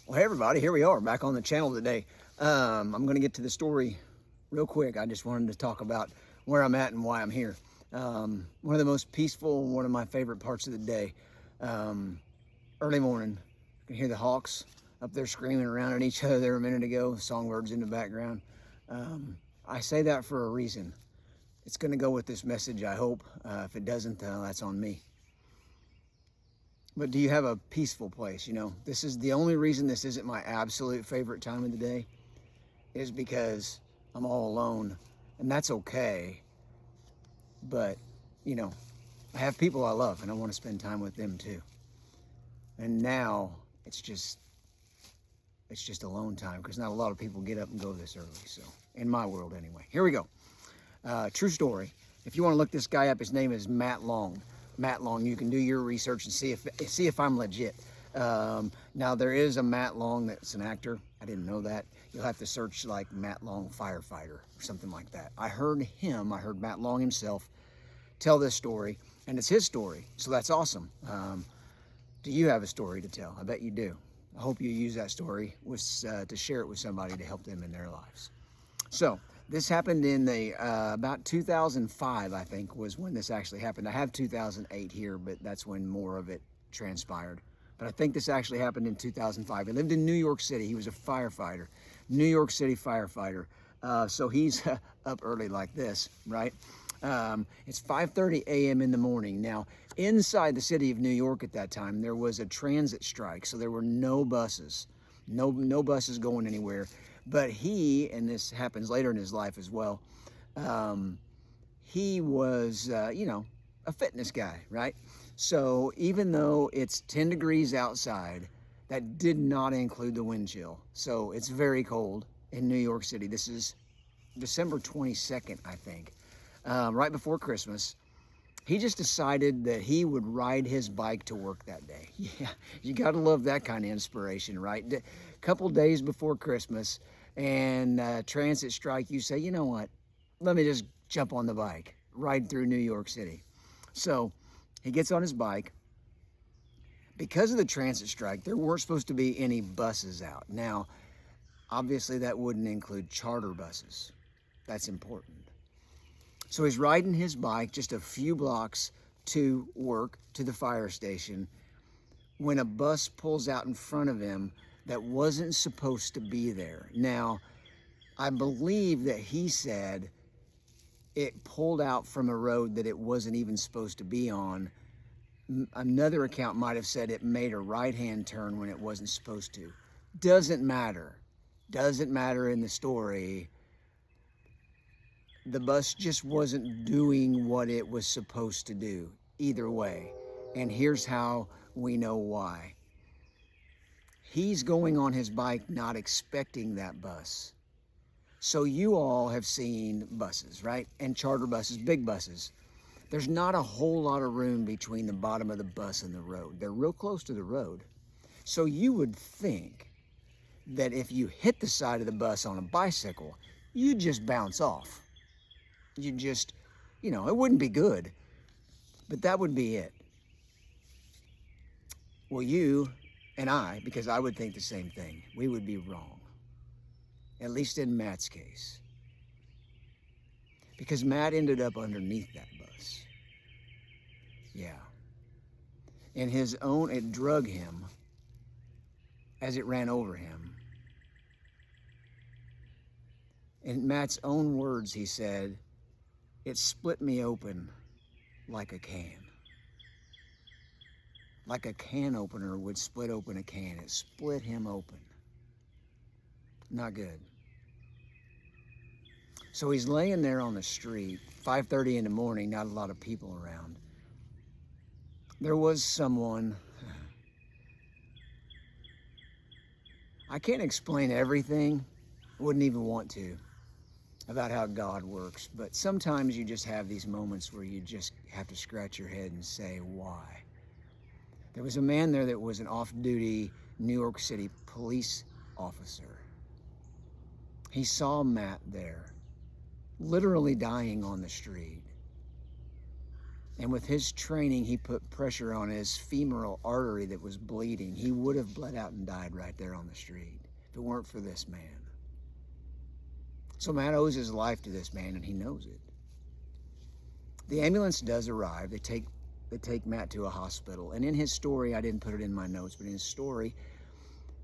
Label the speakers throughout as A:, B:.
A: Well, hey everybody, here we are back on the channel today. I'm going to get to the story real quick. I just wanted to talk about where I'm at and why I'm here. One of the most peaceful, one of my favorite parts of the day. Early morning, you can hear the hawks up there screaming around at each other there a minute ago, songbirds in the background. I say that for a reason. It's going to go with this message, I hope. If it doesn't, that's on me. But do you have a peaceful place? You know, this is the only reason this isn't my absolute favorite time of the day is because I'm all alone, and that's okay. But, you know, I have people I love and I want to spend time with them too. And now it's just alone time because not a lot of people get up and go this early. So in my world anyway, here we go. True story. If you want to look this guy up, his name is Matt Long. Matt Long. You can do your research and see if I'm legit. Now there is a Matt Long that's an actor. I didn't know that. You'll have to search like Matt Long firefighter or something like that. I heard Matt Long himself tell this story, and it's his story, so that's awesome. Do you have a story to tell? I bet you do. I hope you use that story to share it with somebody to help them in their lives. So this happened in the about 2005, I think, was when this actually happened. I have 2008 here, but that's when more of it transpired. But I think this actually happened in 2005. He lived in New York City. He was a firefighter, New York City firefighter. So he's up early like this, right? It's 5:30 a.m. in the morning. Now, inside the city of New York at that time, there was a transit strike, so there were no buses, no buses going anywhere. But he, and this happens later in his life as well, he was, a fitness guy, right? So even though it's 10 degrees outside, that did not include the wind chill. So it's very cold in New York City. This is December 22nd, I think, right before Christmas. He just decided that he would ride his bike to work that day. Yeah, you got to love that kind of inspiration, right? A couple days before Christmas and transit strike, you say, you know what? Let me just jump on the bike, ride through New York City. So he gets on his bike. Because of the transit strike, there weren't supposed to be any buses out. Now, obviously that wouldn't include charter buses. That's important. So he's riding his bike just a few blocks to work, to the fire station, when a bus pulls out in front of him that wasn't supposed to be there. Now, I believe that he said it pulled out from a road that it wasn't even supposed to be on. Another account might have said it made a right-hand turn when it wasn't supposed to. Doesn't matter. Doesn't matter in the story. The bus just wasn't doing what it was supposed to do either way. And here's how we know why. He's going on his bike not expecting that bus. So you all have seen buses, right? And charter buses, big buses. There's not a whole lot of room between the bottom of the bus and the road. They're real close to the road. So you would think that if you hit the side of the bus on a bicycle, you'd just bounce off. You just, it wouldn't be good, but that would be it. Well, you and I, because I would think the same thing, we would be wrong. At least in Matt's case. Because Matt ended up underneath that bus. Yeah. And it drug him as it ran over him. In Matt's own words, he said, "It split me open like a can." Like a can opener would split open a can. It split him open. Not good. So he's laying there on the street, 5:30 in the morning, not a lot of people around. There was someone, I can't explain everything, wouldn't even want to, about how God works, but sometimes you just have these moments where you just have to scratch your head and say, why? There was a man there that was an off-duty New York City police officer. He saw Matt there, literally dying on the street. And with his training, he put pressure on his femoral artery that was bleeding. He would have bled out and died right there on the street if it weren't for this man. So Matt owes his life to this man, and he knows it. The ambulance does arrive. They take Matt to a hospital. And in his story, I didn't put it in my notes, but in his story,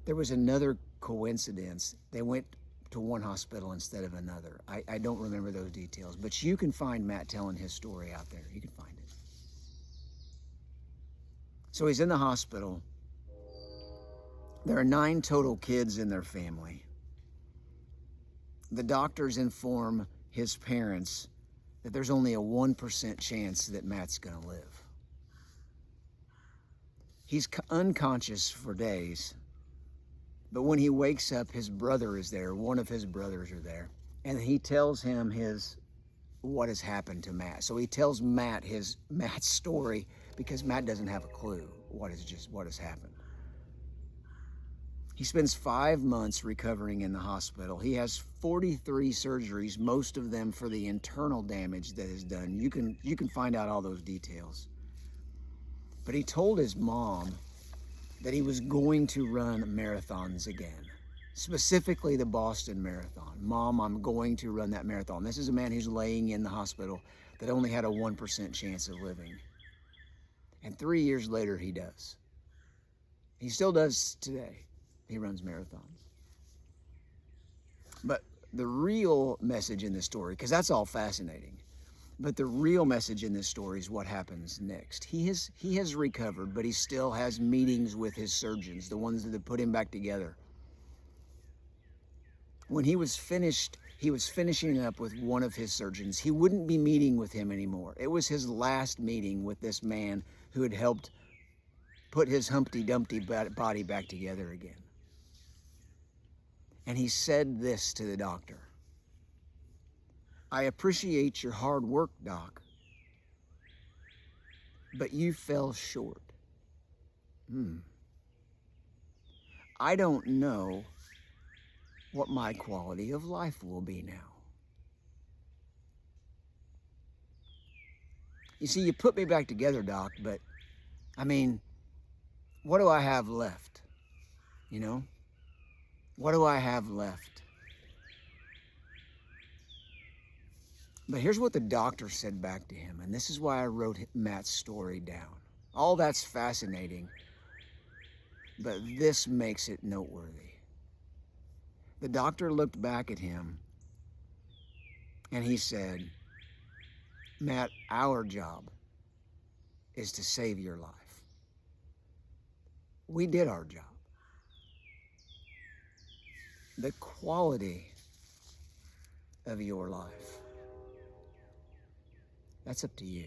A: there was another coincidence. They went to one hospital instead of another. I don't remember those details, but you can find Matt telling his story out there. You can find it. So he's in the hospital. There are 9 total kids in their family. The doctors inform his parents that there's only a 1% chance that Matt's going to live. He's unconscious for days, but when he wakes up, his brother is there. One of his brothers are there, and he tells him what has happened to Matt. So he tells Matt's story because Matt doesn't have a clue what has happened. He spends 5 months recovering in the hospital. He has 43 surgeries, most of them for the internal damage that is done. You can find out all those details. But he told his mom that he was going to run marathons again, specifically the Boston Marathon. Mom, I'm going to run that marathon. This is a man who's laying in the hospital that only had a 1% chance of living. And 3 years later, he does. He still does today. He runs marathons. But the real message in this story, because that's all fascinating, but the real message in this story is what happens next. He has recovered, but he still has meetings with his surgeons, the ones that have put him back together. When he was finishing up with one of his surgeons. He wouldn't be meeting with him anymore. It was his last meeting with this man who had helped put his Humpty Dumpty body back together again. And he said this to the doctor: "I appreciate your hard work, Doc, but you fell short. I don't know what my quality of life will be now. You see, you put me back together, Doc, but, what do I have left? You know? What do I have left?" But here's what the doctor said back to him, and this is why I wrote Matt's story down. All that's fascinating, but this makes it noteworthy. The doctor looked back at him, and he said, "Matt, our job is to save your life. We did our job. The quality of your life, that's up to you."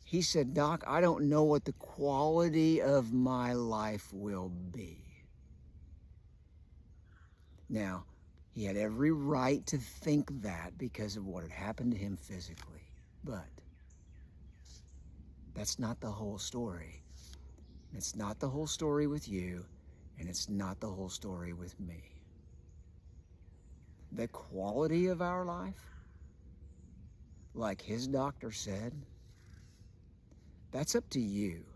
A: He said, "Doc, I don't know what the quality of my life will be." Now, he had every right to think that because of what had happened to him physically, but that's not the whole story. It's not the whole story with you, and it's not the whole story with me. The quality of our life, like his doctor said, that's up to you,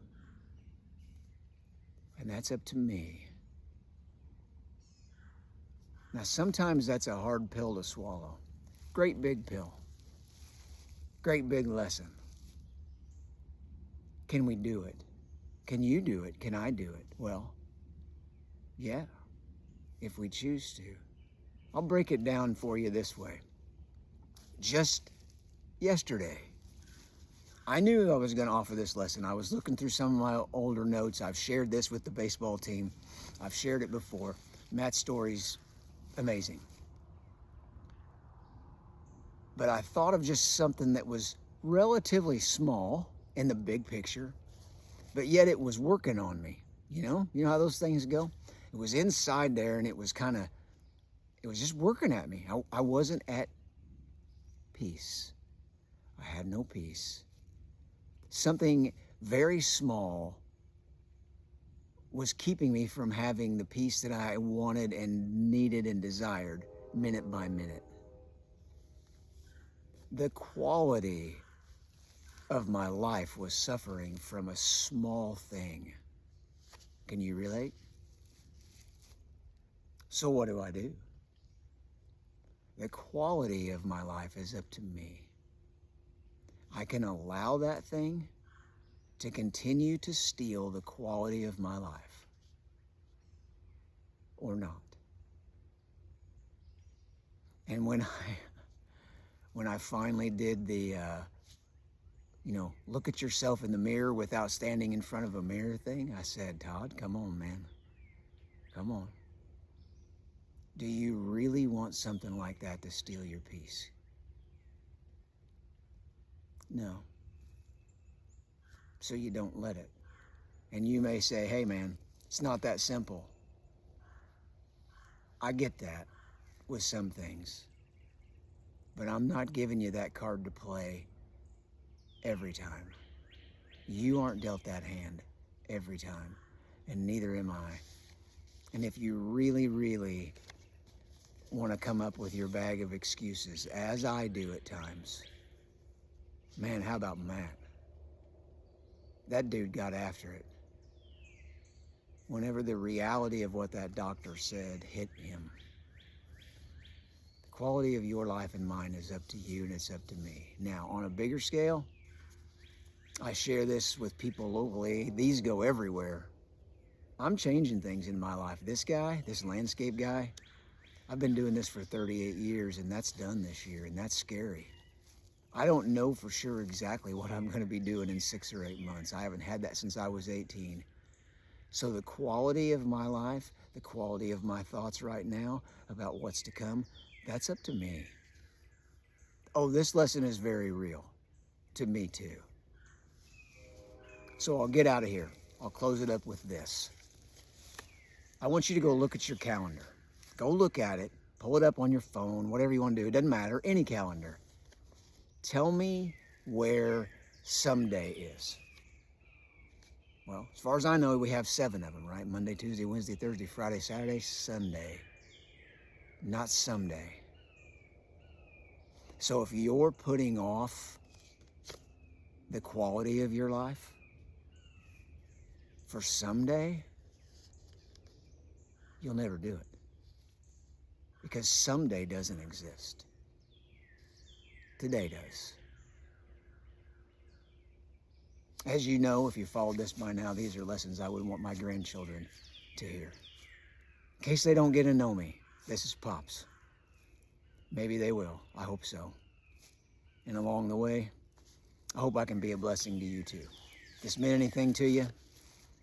A: and that's up to me. Now, sometimes that's a hard pill to swallow. Great big pill. Great big lesson. Can we do it? Can you do it? Can I do it? Well, yeah, if we choose to. I'll break it down for you this way. Just yesterday, I knew I was going to offer this lesson. I was looking through some of my older notes. I've shared this with the baseball team. I've shared it before. Matt's story's amazing. But I thought of just something that was relatively small in the big picture, but yet it was working on me. You know how those things go? It was inside there, and it was just working at me. I wasn't at peace. I had no peace. Something very small was keeping me from having the peace that I wanted and needed and desired minute by minute. The quality of my life was suffering from a small thing. Can you relate? So what do? The quality of my life is up to me. I can allow that thing to continue to steal the quality of my life or not. And when I finally did the, look at yourself in the mirror without standing in front of a mirror thing, I said, Todd, come on, man. Come on. Do you really want something like that to steal your peace? No. So you don't let it. And you may say, hey, man, it's not that simple. I get that with some things. But I'm not giving you that card to play every time. You aren't dealt that hand every time, and neither am I. And if you really, really want to come up with your bag of excuses, as I do at times, man, how about Matt? That dude got after it. Whenever the reality of what that doctor said hit him. The quality of your life and mine is up to you, and it's up to me. Now, on a bigger scale, I share this with people locally. These go everywhere. I'm changing things in my life. This guy, this landscape guy, I've been doing this for 38 years, and that's done this year, and that's scary. I don't know for sure exactly what I'm going to be doing in 6 or 8 months. I haven't had that since I was 18. So the quality of my life, the quality of my thoughts right now about what's to come, that's up to me. Oh, this lesson is very real to me too. So I'll get out of here. I'll close it up with this. I want you to go look at your calendar. Go look at it, pull it up on your phone, whatever you want to do. It doesn't matter, any calendar. Tell me where someday is. Well, as far as I know, we have 7 of them, right? Monday, Tuesday, Wednesday, Thursday, Friday, Saturday, Sunday. Not someday. So if you're putting off the quality of your life for someday, you'll never do it. Because someday doesn't exist. Today does. As you know, if you followed this by now, these are lessons I would want my grandchildren to hear. In case they don't get to know me, this is Pops. Maybe they will. I hope so. And along the way, I hope I can be a blessing to you too. If this meant anything to you,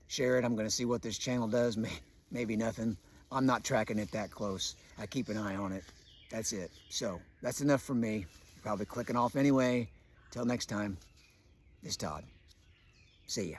A: share it. I'm going to see what this channel does. Maybe nothing. I'm not tracking it that close. I keep an eye on it. That's it. So that's enough from me. Probably clicking off anyway. Till next time, this is Todd. See ya.